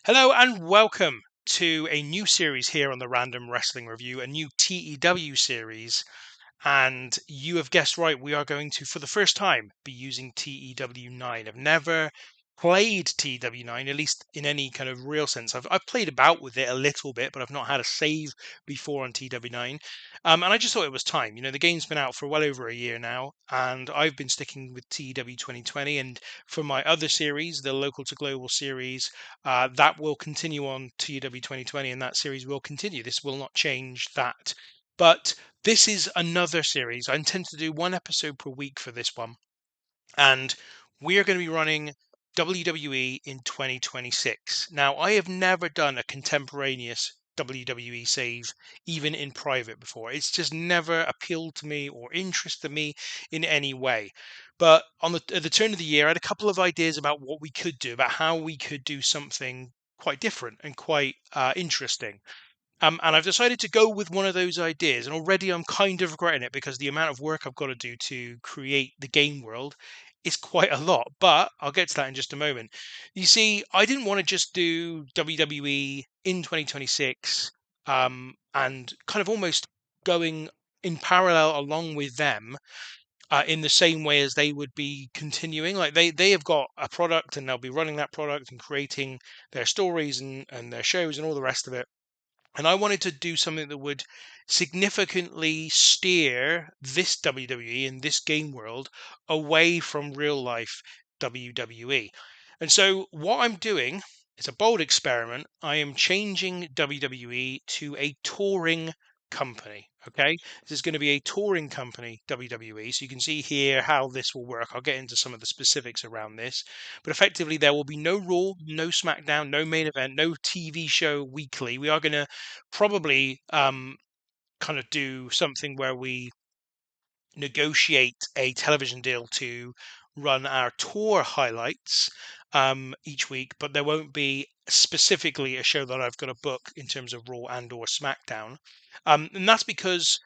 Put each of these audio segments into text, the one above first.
Hello and welcome to a new series here on the Random Wrestling Review, a new TEW series. And you have guessed right, we are going to, for the first time, be using TEW 9. I've never played TEW 9, at least in any kind of real sense. I've played about with it a little bit, but I've not had a save before on TEW 9. And I just thought it was time. The game's been out for well over a year now, and I've been sticking with TEW 2020. And for my other series, the Local to Global series, that will continue on TEW 2020, and that series will continue. This will not change that. But this is another series. I intend to do one episode per week for this one. And we are going to be running WWE in 2026. Now, I have never done a contemporaneous WWE save, even in private before. It's just never appealed to me or interested me in any way. But at the turn of the year, I had a couple of ideas about what we could do, about how we could do something quite different and quite interesting. And I've decided to go with one of those ideas, and already I'm kind of regretting it because the amount of work I've got to do to create the game world is quite a lot. But I'll get to that in just a moment. You see, I didn't want to just do WWE in 2026 and kind of almost going in parallel along with them. In the same way as they would be continuing, like they have got a product and they'll be running that product and creating their stories and their shows and all the rest of it, and I wanted to do something that would significantly steer this WWE and this game world away from real life WWE. And so, what I'm doing is a bold experiment. I am changing WWE to a touring company. Okay, this is going to be a touring company, WWE. So you can see here how this will work. I'll get into some of the specifics around this, but effectively, there will be no Raw, no SmackDown, no main event, no TV show weekly. We are going to probably kind of do something where we negotiate a television deal to run our tour highlights each week, but there won't be specifically a show that I've got to book in terms of Raw and or SmackDown. And that's because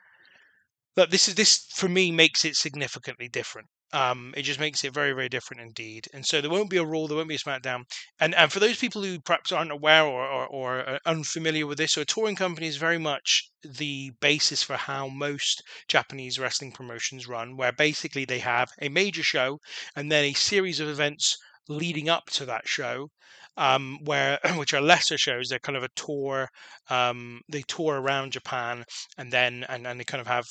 this for me makes it significantly different. It just makes it very, very different indeed. And so there won't be a Raw, there won't be a SmackDown. And for those people who perhaps aren't aware or are unfamiliar with this, so a touring company is very much the basis for how most Japanese wrestling promotions run, where basically they have a major show and then a series of events leading up to that show. Where which are lesser shows, they're kind of a tour. They tour around Japan, and they kind of have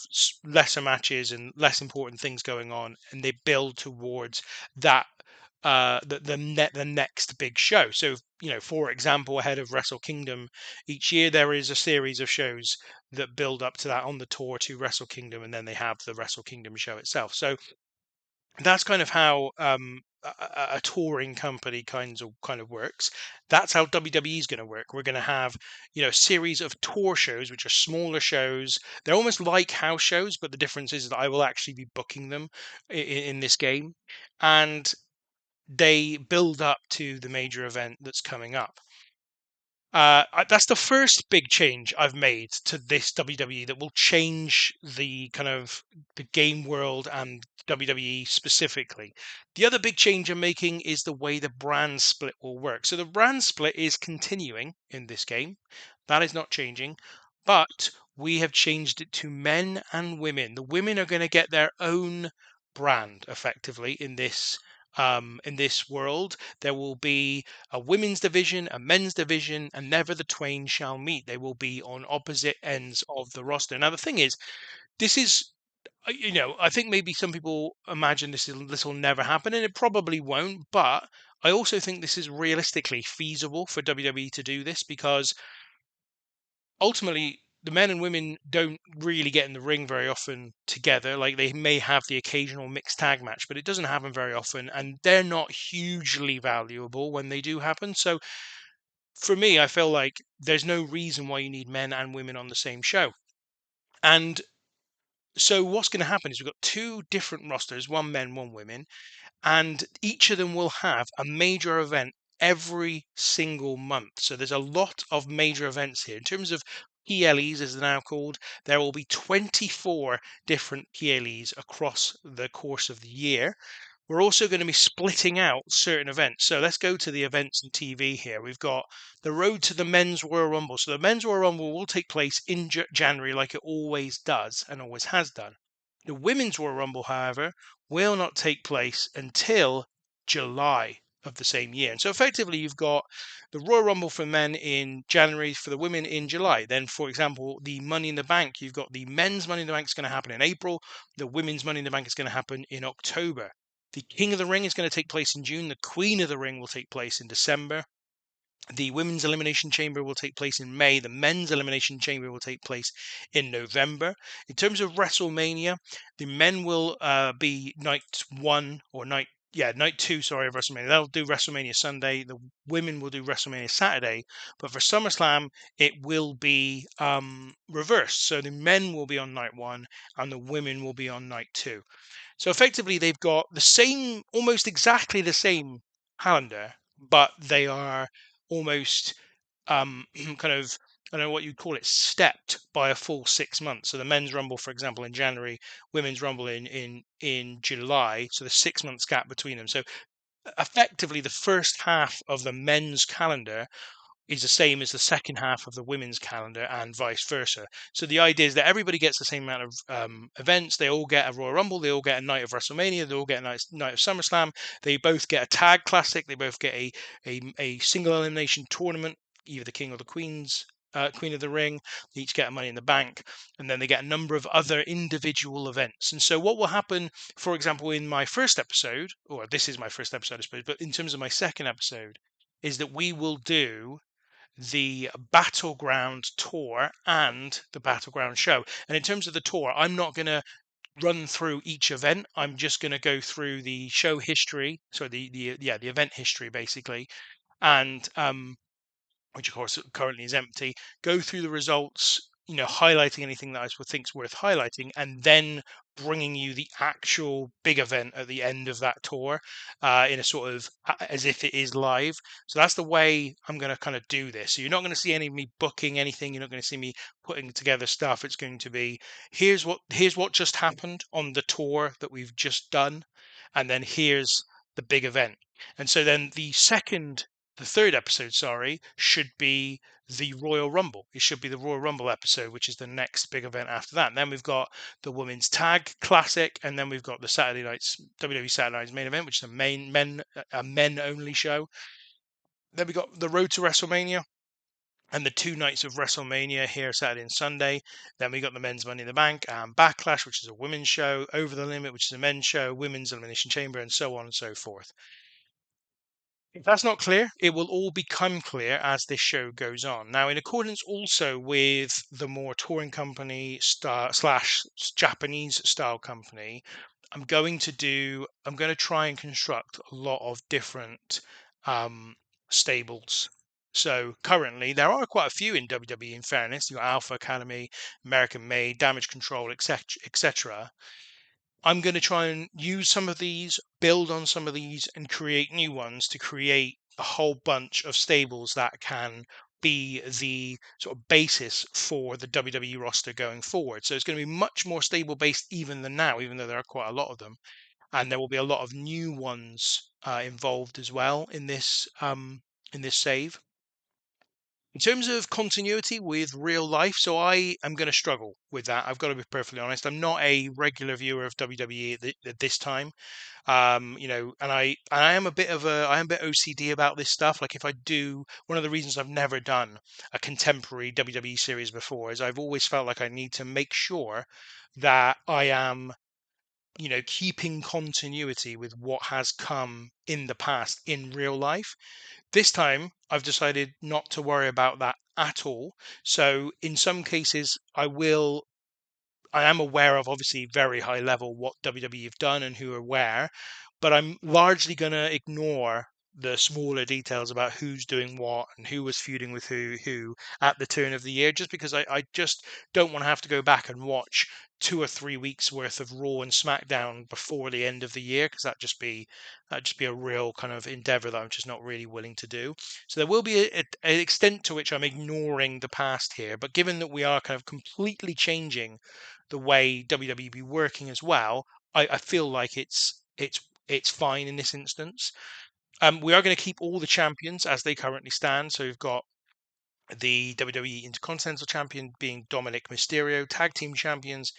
lesser matches and less important things going on, and they build towards that the next big show. So for example, ahead of Wrestle Kingdom each year, there is a series of shows that build up to that on the tour to Wrestle Kingdom, and then they have the Wrestle Kingdom show itself. So that's kind of how a touring company kind of works. That's how WWE is going to work. We're going to have a series of tour shows, which are smaller shows. They're almost like house shows, but the difference is that I will actually be booking them in this game, and they build up to the major event that's coming up. That's the first big change I've made to this WWE that will change the kind of the game world and WWE specifically. The other big change I'm making is the way the brand split will work. So the brand split is continuing in this game. That is not changing, but we have changed it to men and women. The women are going to get their own brand effectively in this world. There will be a women's division, a men's division, and never the twain shall meet. They will be on opposite ends of the roster. Now, the thing is, this is, I think maybe some people imagine this will never happen, and it probably won't. But I also think this is realistically feasible for WWE to do this because ultimately the men and women don't really get in the ring very often together. Like they may have the occasional mixed tag match, but it doesn't happen very often, and they're not hugely valuable when they do happen. So for me, I feel like there's no reason why you need men and women on the same show. And so what's going to happen is we've got two different rosters, one men, one women, and each of them will have a major event every single month. So there's a lot of major events here. In terms of PLEs, as they're now called, there will be 24 different PLEs across the course of the year. we're also going to be splitting out certain events. So let's go to the events and TV here. We've got the road to the Men's Royal Rumble. So the Men's Royal Rumble will take place in January, like it always does and always has done. The Women's Royal Rumble, however, will not take place until July of the same year. And so effectively, you've got the Royal Rumble for men in January, for the women in July. Then, for example, the Money in the Bank, you've got the men's Money in the Bank is going to happen in April. The women's Money in the Bank is going to happen in October. The King of the Ring is going to take place in June. The Queen of the Ring will take place in December. The Women's Elimination Chamber will take place in May. The Men's Elimination Chamber will take place in November. In terms of WrestleMania, the men will be night two, sorry, of WrestleMania. They'll do WrestleMania Sunday. The women will do WrestleMania Saturday. But for SummerSlam, it will be reversed. So the men will be on night one and the women will be on night two. So effectively, they've got the same, almost exactly the same calendar, but they are almost kind of, I don't know what you'd call it, stepped by a full 6 months. So the men's rumble, for example, in January, women's rumble in July. So the 6 months gap between them. So effectively, the first half of the men's calendar is the same as the second half of the women's calendar and vice versa. So the idea is that everybody gets the same amount of events. They all get a Royal Rumble. They all get a night of WrestleMania. They all get a night of SummerSlam. They both get a tag classic. They both get a single elimination tournament, either the King or the Queen of the Ring. They each get a Money in the Bank, and then they get a number of other individual events. And so what will happen, for example, in my first episode, or this is my first episode, I suppose, but in terms of my second episode, is that we will do the Battleground tour and the Battleground show. And in terms of the tour, I'm not going to run through each event. I'm just going to go through the show history, so the event history basically, and which of course currently is empty, go through the results, highlighting anything that I think's worth highlighting, and then bringing you the actual big event at the end of that tour in a sort of as if it is live. So that's the way I'm going to kind of do this. So you're not going to see any of me booking anything. You're not going to see me putting together stuff. It's going to be here's what just happened on the tour that we've just done, and then here's the big event. And so then the third episode, sorry, should be the Royal Rumble. It should be the Royal Rumble episode, which is the next big event after that. And then we've got the Women's Tag Classic, and then we've got the Saturday night's WWE Saturday Night's Main Event, which is a men only show. Then we got the Road to WrestleMania and the 2 nights of WrestleMania here, Saturday and Sunday. Then we got the Men's Money in the Bank and Backlash, which is a women's show, Over the Limit, which is a men's show, Women's Elimination Chamber, and so on and so forth. If that's not clear, it will all become clear as this show goes on. Now, in accordance also with the more touring company slash Japanese style company, I'm going to try and construct a lot of different stables. So currently, there are quite a few in WWE. In fairness, you got Alpha Academy, American Made, Damage Control, etc., etc. I'm going to try and use some of these, build on some of these, and create new ones to create a whole bunch of stables that can be the sort of basis for the WWE roster going forward. So it's going to be much more stable based even than now, even though there are quite a lot of them. And there will be a lot of new ones involved as well in this save. In terms of continuity with real life, so I am going to struggle with that. I've got to be perfectly honest. I'm not a regular viewer of WWE at this time, and I am a bit OCD about this stuff. Like if I do, one of the reasons I've never done a contemporary WWE series before is I've always felt like I need to make sure that I am keeping continuity with what has come in the past in real life. This time, I've decided not to worry about that at all. So, in some cases, I am aware of obviously very high level what WWE have done and who are where, but I'm largely going to ignore the smaller details about who's doing what and who was feuding with who at the turn of the year, just because I just don't want to have to go back and watch 2 or 3 weeks worth of Raw and SmackDown before the end of the year, because that'd just be a real kind of endeavor that I'm just not really willing to do. So there will be an extent to which I'm ignoring the past here, but given that we are kind of completely changing the way WWE be working as well, I feel like it's it's fine in this instance. We are going to keep all the champions as they currently stand. So we've got the WWE Intercontinental Champion being Dominic Mysterio. Tag Team Champions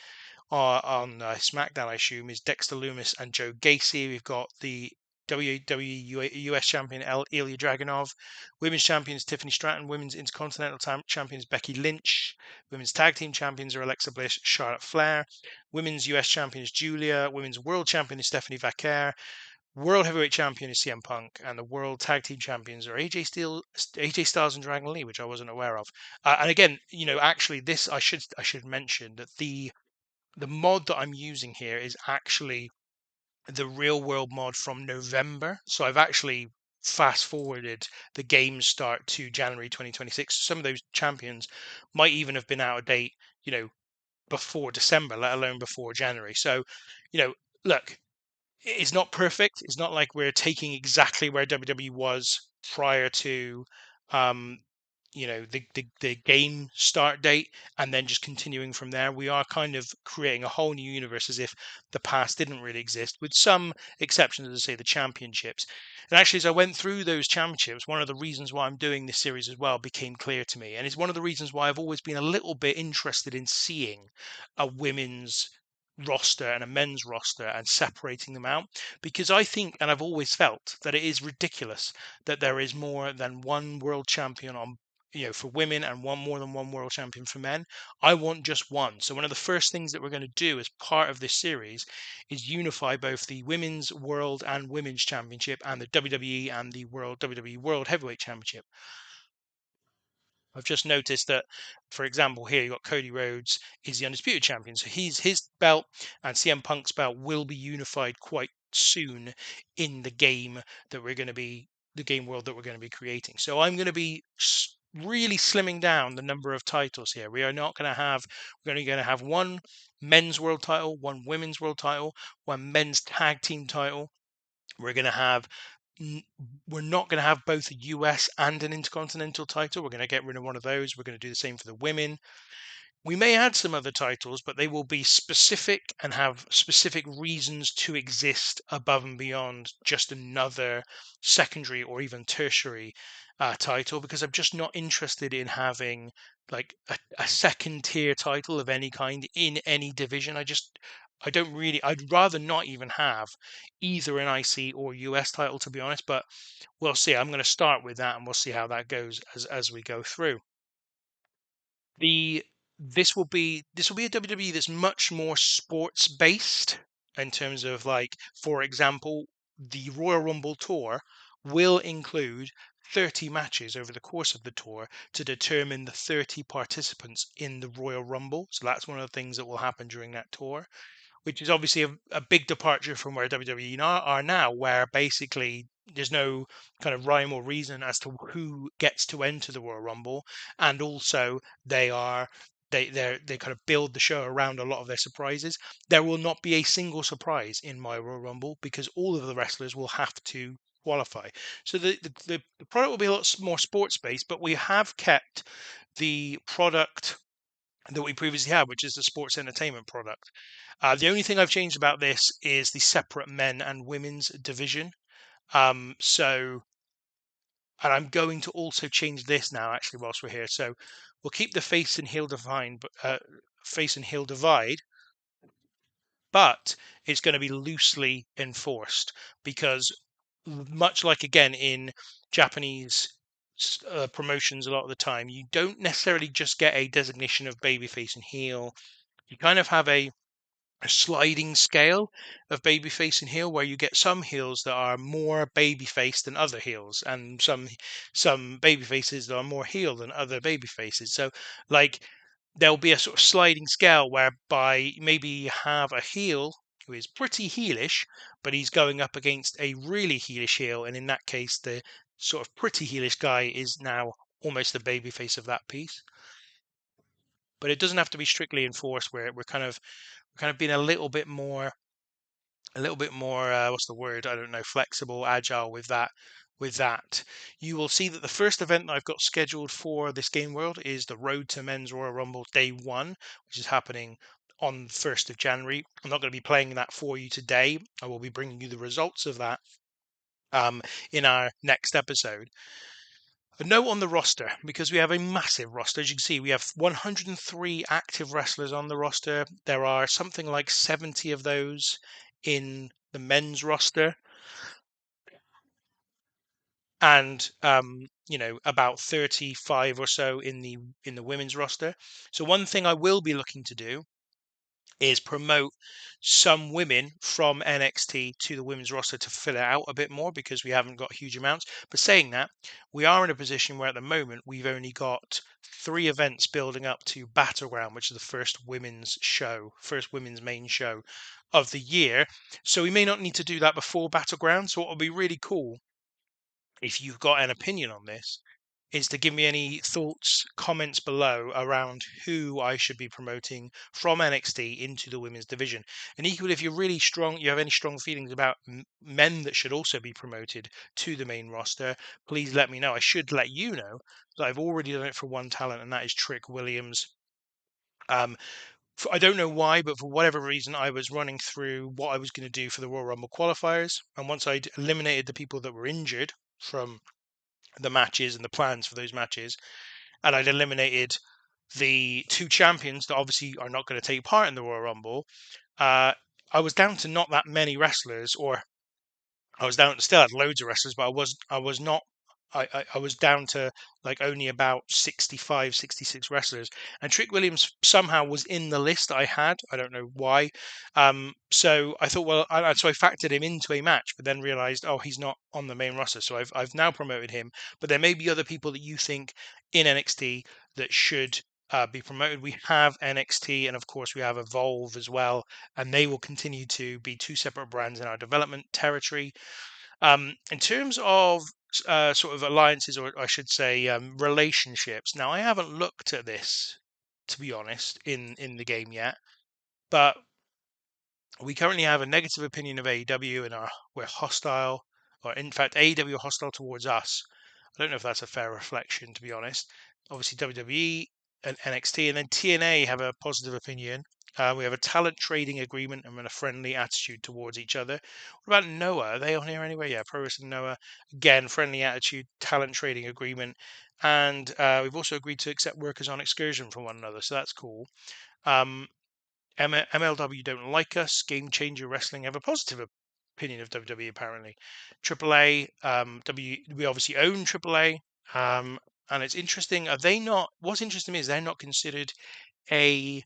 are on SmackDown, I assume, is Dexter Lumis and Joe Gacy. We've got the WWE US Champion Ilya Dragunov. Women's Champions Tiffany Stratton. Women's Intercontinental Champions Becky Lynch. Women's Tag Team Champions are Alexa Bliss, Charlotte Flair. Women's US Champions Julia. Women's World Champion is Stephanie Vaquer. World Heavyweight Champion is CM Punk, and the World Tag Team Champions are AJ Styles and Dragon Lee, which I wasn't aware of. And again, actually, this I should mention that the mod that I'm using here is actually the real world mod from November. So I've actually fast forwarded the game start to January 2026. Some of those champions might even have been out of date, before December, let alone before January. So, look, it's not perfect. It's not like we're taking exactly where WWE was prior to, um, the game start date, and then just continuing from there. We are kind of creating a whole new universe as if the past didn't really exist, with some exceptions, as I say, the championships. And actually, as I went through those championships, one of the reasons why I'm doing this series as well became clear to me, and it's one of the reasons why I've always been a little bit interested in seeing a women's roster and a men's roster and separating them out, because I think, and I've always felt, that it is ridiculous that there is more than one world champion on, for women, and one more than one world champion for men. I want just one. So one of the first things that we're going to do as part of this series is unify both the women's world and women's championship, and the WWE and the world WWE World Heavyweight Championship. I've just noticed that, for example, here you've got Cody Rhodes is the undisputed champion. So his belt and CM Punk's belt will be unified quite soon in the game world that we're going to be creating. So I'm going to be really slimming down the number of titles here. We're only going to have one men's world title, one women's world title, one men's tag team title. We're going to have we're not going to have both a US and an intercontinental title. We're going to get rid of one of those. We're going to do the same for the women. We may add some other titles, but they will be specific and have specific reasons to exist above and beyond just another secondary or even tertiary title, because I'm just not interested in having like a second tier title of any kind in any division. I'd rather not even have either an IC or US title, to be honest, but we'll see. I'm going to start with that, and we'll see how that goes as we go through. The this will be a WWE that's much more sports based in terms of, like, for example, the Royal Rumble tour will include 30 matches over the course of the tour to determine the 30 participants in the Royal Rumble. So that's one of the things that will happen during that tour, which is obviously a big departure from where WWE are now, where basically there's no kind of rhyme or reason as to who gets to enter the Royal Rumble, and also they kind of build the show around a lot of their surprises. There will not be a single surprise in my Royal Rumble because all of the wrestlers will have to qualify. So the product will be a lot more sports based, but we have kept the product that we previously had, which is the sports entertainment product. The only thing I've changed about this is the separate men and women's division. So, and I'm going to also change this now, actually, whilst we're here. So, we'll keep the face and heel divide, but it's going to be loosely enforced, because much like again in Japanese promotions, a lot of the time you don't necessarily just get a designation of babyface and heel. You kind of have a sliding scale of babyface and heel, where you get some heels that are more babyface than other heels, and some babyfaces that are more heel than other babyfaces. So, like, there'll be a sort of sliding scale whereby maybe you have a heel who is pretty heelish, but he's going up against a really heelish heel, and in that case, the sort of pretty heelish guy is now almost the babyface of that piece. But it doesn't have to be strictly enforced. Where we're kind of being a little bit more what's the word, I don't know, flexible, agile with that. You will see that the first event that I've got scheduled for this game world is the Road to Men's Royal Rumble Day 1, which is happening on 1st of January. I'm not going to be playing that for you today. I will be bringing you the results of that in our next episode. A note on the roster, because we have a massive roster. As you can see, we have 103 active wrestlers on the roster. There are something like 70 of those in the men's roster, and about 35 or so in the women's roster. So one thing I will be looking to do is promote some women from NXT to the women's roster to fill it out a bit more, because we haven't got huge amounts. But saying that, we are in a position where at the moment we've only got 3 events building up to Battleground, which is the first women's main show of the year. So we may not need to do that before Battleground. So what would be really cool, if you've got an opinion on this, is to give me any thoughts, comments below around who I should be promoting from NXT into the women's division. And equally, if you're really strong, you have any strong feelings about men that should also be promoted to the main roster, please let me know. I should let you know that I've already done it for one talent, and that is Trick Williams. I don't know why, but for whatever reason, I was running through what I was going to do for the Royal Rumble qualifiers. And once I'd eliminated the people that were injured from the matches and the plans for those matches, and I'd eliminated the 2 champions that obviously are not going to take part in the Royal Rumble, uh, I was down to not that many wrestlers, or I was down, still had loads of wrestlers, but I was not. I was down to like only about 65, 66 wrestlers, and Trick Williams somehow was in the list I had. I don't know why. So I thought, well, so I factored him into a match, but then realized, oh, he's not on the main roster. So I've now promoted him. But there may be other people that you think in NXT that should be promoted. We have NXT, and of course we have Evolve as well, and they will continue to be 2 separate brands in our development territory. In terms of sort of alliances, or I should say relationships, now I haven't looked at this, to be honest, in the game yet, but we currently have a negative opinion of AEW, and we're hostile, or in fact, AEW are hostile towards us. I don't know if that's a fair reflection, to be honest. Obviously, WWE and NXT, and then TNA have a positive opinion. We have a talent trading agreement and a friendly attitude towards each other. What about Noah? Are they on here anyway? Yeah, Pro Wrestling Noah. Again, friendly attitude, talent trading agreement. And we've also agreed to accept workers on excursion from one another, so that's cool. MLW don't like us. Game Changer Wrestling have a positive opinion of WWE, apparently. AAA, we obviously own AAA. And it's interesting. Are they not? What's interesting to me is they're not considered a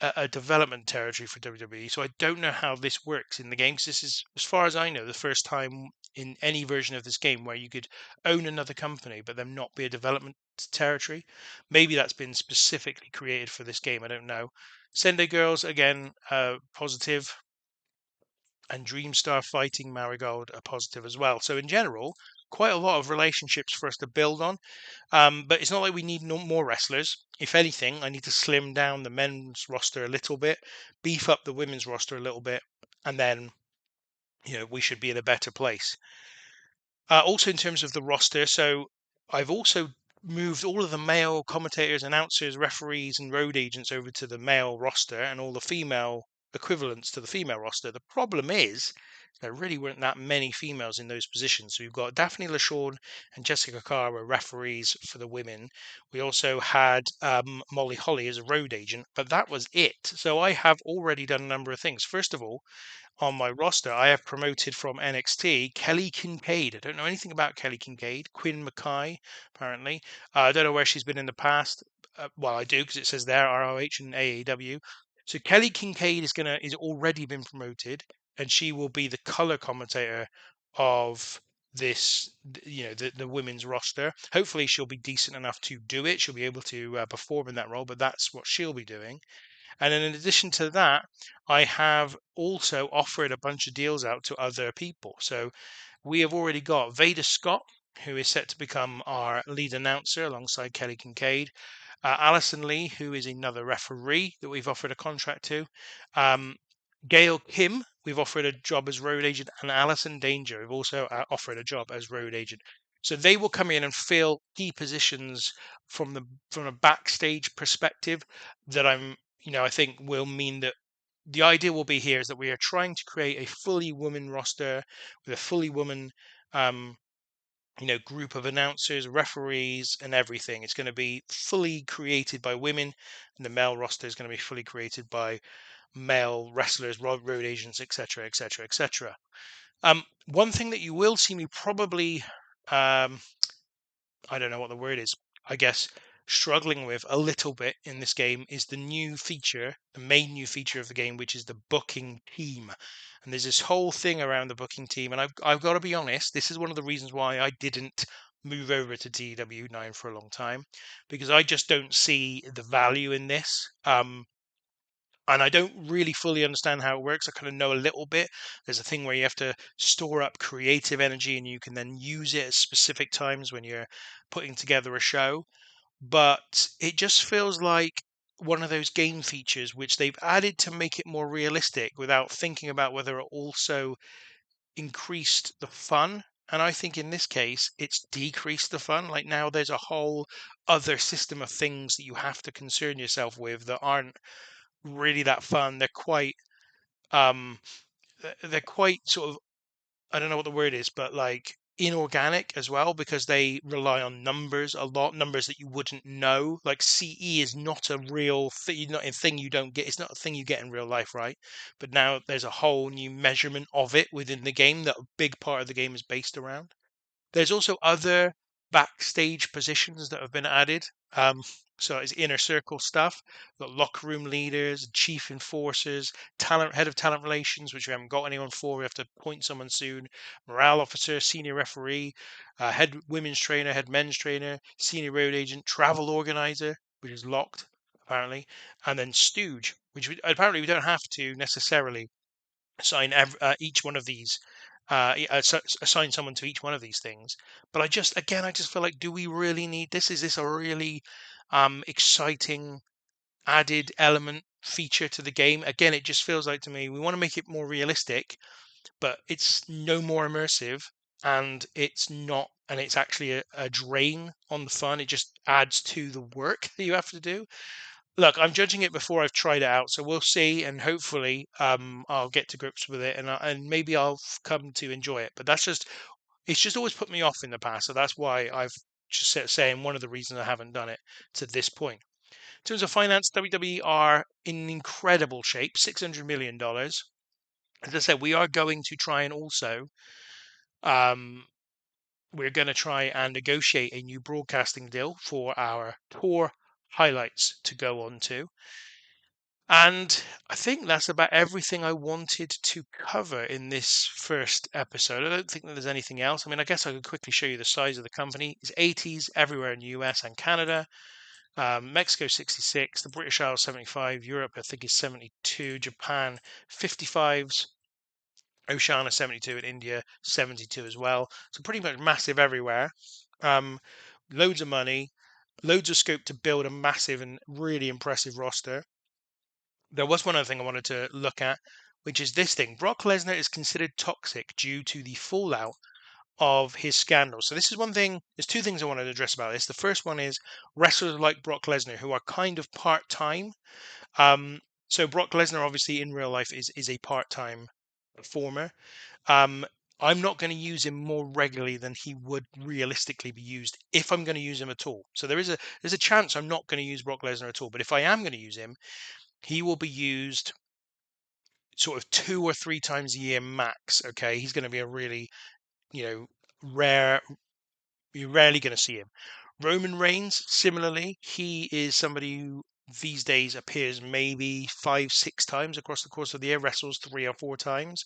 a development territory for WWE. So I don't know how this works in the game, because this is, as far as I know, the first time in any version of this game where you could own another company but then not be a development territory. Maybe that's been specifically created for this game. I don't know. Sendai Girls, again, positive, and Dreamstar Fighting Marigold are positive as well. So in general, quite a lot of relationships for us to build on. But it's not like we need no more wrestlers. If anything, I need to slim down the men's roster a little bit, beef up the women's roster a little bit, and then we should be in a better place. Also, in terms of the roster, so I've also moved all of the male commentators, announcers, referees, and road agents over to the male roster, and all the female equivalents to the female roster. The problem is there really weren't that many females in those positions. So we've got Daphne LaShawn and Jessica Carr were referees for the women. We also had Molly Holly as a road agent, but that was it. So I have already done a number of things. First of all, on my roster, I have promoted from NXT Kelly Kincaid. I don't know anything about Kelly Kincaid. Quinn Mackay, apparently. I don't know where she's been in the past. Well, I do, because it says there ROH and AEW. So Kelly Kincaid is already been promoted, and she will be the color commentator of this, the women's roster. Hopefully, she'll be decent enough to do it. She'll be able to perform in that role, but that's what she'll be doing. And then in addition to that, I have also offered a bunch of deals out to other people. So we have already got Vader Scott, who is set to become our lead announcer alongside Kelly Kincaid. Alison Lee, who is another referee that we've offered a contract to. Um, Gail Kim, we've offered a job as road agent, and Alison Danger, we've also offered a job as road agent. So they will come in and fill key positions from a backstage perspective that I'm I think will mean that the idea will be here is that we are trying to create a fully woman roster with a fully woman um, group of announcers, referees, and everything. It's going to be fully created by women, and the male roster is going to be fully created by male wrestlers, road agents, etc., etc., etc. One thing that you will see me probably, I don't know what the word is, I guess, struggling with a little bit in this game is the new feature, the main new feature of the game, which is the booking team. And there's this whole thing around the booking team. And I've got to be honest, this is one of the reasons why I didn't move over to TEW9 for a long time, because I just don't see the value in this. And I don't really fully understand how it works. I kind of know a little bit. There's a thing where you have to store up creative energy and you can then use it at specific times when you're putting together a show. But it just feels like one of those game features which they've added to make it more realistic without thinking about whether it also increased the fun. And I think in this case, it's decreased the fun. Like now there's a whole other system of things that you have to concern yourself with that aren't really that fun. Um they're quite sort of, I don't know what the word is, but like inorganic as well because they rely on numbers a lot, numbers that you wouldn't know. Like CE is not a real thing, not a thing you don't get. It's not a thing you get in real life, right? But now there's a whole new measurement of it within the game that a big part of the game is based around. There's also other backstage positions that have been added. So it's inner circle stuff. We've got locker room leaders, chief enforcers, head of talent relations, which we haven't got anyone for. We have to appoint someone soon. Morale officer, senior referee, head women's trainer, head men's trainer, senior road agent, travel organizer, which is locked apparently, and then stooge, which apparently we don't have to necessarily assign each one of these, assign someone to each one of these things. But I just feel like, do we really need this? Is this a really exciting added element feature to the game? Again, it just feels like to me we want to make it more realistic, but it's no more immersive, and it's actually a drain on the fun. It just adds to the work that you have to do. Look, I'm judging it before I've tried it out, so we'll see, and hopefully, I'll get to grips with it, and maybe I'll come to enjoy it. But it's just always put me off in the past, so that's why I've just saying one of the reasons I haven't done it to this point. In terms of finance, WWE are in incredible shape, $600 million. As I said, we are going to try and also, um, we're going to try and negotiate a new broadcasting deal for our tour highlights to go on to. And I think that's about everything I wanted to cover in this first episode. I don't think that there's anything else. I mean, I guess I could quickly show you the size of the company. It's 80s everywhere in the US and Canada. Mexico 66, the British Isles 75, Europe I think is 72, Japan 55s, Oceania 72, and India 72 as well. So pretty much massive everywhere. Um, Loads of money, loads of scope to build a massive and really impressive roster. There was one other thing I wanted to look at, which is this thing. Brock Lesnar is considered toxic due to the fallout of his scandal. So this is one thing. There's two things I wanted to address about this. The first one is wrestlers like Brock Lesnar who are kind of part time. Um, so Brock Lesnar, obviously in real life, is a part time performer. Um, I'm not going to use him more regularly than he would realistically be used if I'm going to use him at all. So there's a chance I'm not going to use Brock Lesnar at all. But if I am going to use him, he will be used sort of 2 or 3 times a year max. Okay, he's going to be a really, you know, rare. You're rarely going to see him. Roman Reigns, similarly, he is somebody who these days appears maybe 5, 6 times across the course of the year, wrestles 3 or 4 times.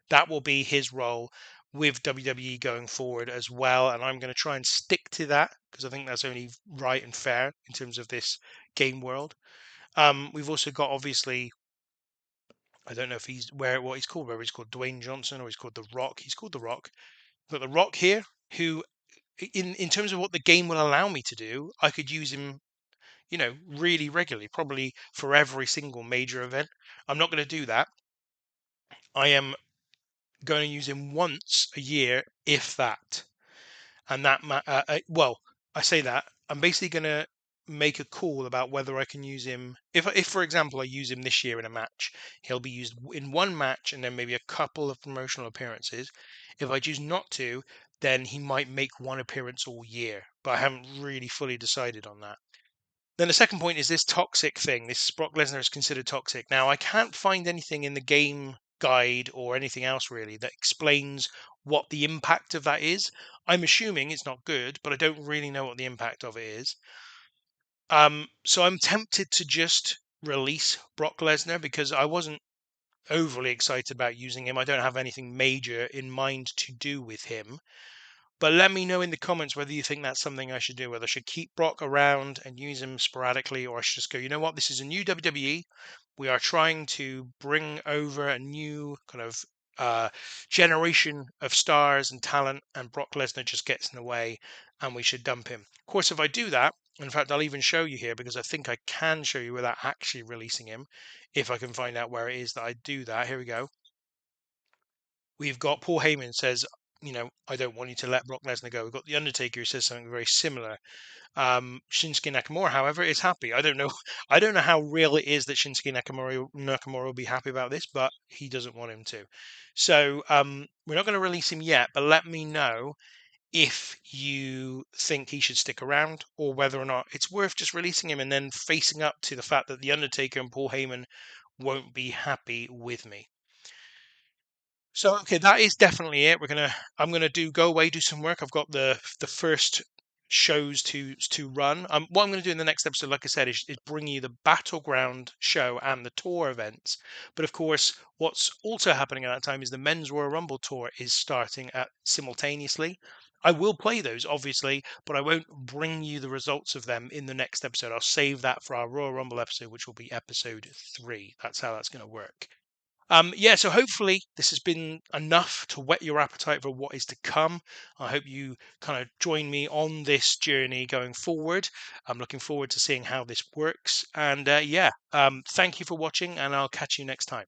That will be his role with WWE going forward as well. And I'm going to try and stick to that because I think that's only right and fair in terms of this game world. We've also got obviously, I don't know if what he's called, whether he's called Dwayne Johnson or he's called The Rock. He's called The Rock. But The Rock here, who in terms of what the game will allow me to do, I could use him, really regularly, probably for every single major event. I'm not going to do that. I am going to use him once a year, if that. And well, I say that I'm basically going to make a call about whether I can use him. If for example, I use him this year in a match, he'll be used in one match and then maybe a couple of promotional appearances. If I choose not to, then he might make one appearance all year. But I haven't really fully decided on that. Then the second point is this toxic thing. This Brock Lesnar is considered toxic. Now, I can't find anything in the game guide or anything else really that explains what the impact of that is. I'm assuming it's not good, but I don't really know what the impact of it is. So I'm tempted to just release Brock Lesnar because I wasn't overly excited about using him. I don't have anything major in mind to do with him. But let me know in the comments whether you think that's something I should do, whether I should keep Brock around and use him sporadically, or I should just go, you know what, this is a new WWE. We are trying to bring over a new kind of generation of stars and talent, and Brock Lesnar just gets in the way, and we should dump him. Of course, if I do that, in fact, I'll even show you here because I think I can show you without actually releasing him, if I can find out where it is that I do that. Here we go. We've got Paul Heyman says, I don't want you to let Brock Lesnar go. We've got The Undertaker who says something very similar. Shinsuke Nakamura, however, is happy. I don't know. I don't know how real it is that Shinsuke Nakamura will be happy about this, but he doesn't want him to. So we're not going to release him yet, but let me know if you think he should stick around or whether or not it's worth just releasing him and then facing up to the fact that The Undertaker and Paul Heyman won't be happy with me. So okay, that is definitely it. I'm gonna go away, do some work. I've got the first shows to run. What I'm gonna do in the next episode, like I said, is bring you the Battleground show and the tour events. But of course, what's also happening at that time is the Men's Royal Rumble tour is starting at simultaneously. I will play those, obviously, but I won't bring you the results of them in the next episode. I'll save that for our Royal Rumble episode, which will be episode 3. That's how that's going to work. Yeah, so hopefully this has been enough to whet your appetite for what is to come. I hope you kind of join me on this journey going forward. I'm looking forward to seeing how this works. And yeah, thank you for watching, and I'll catch you next time.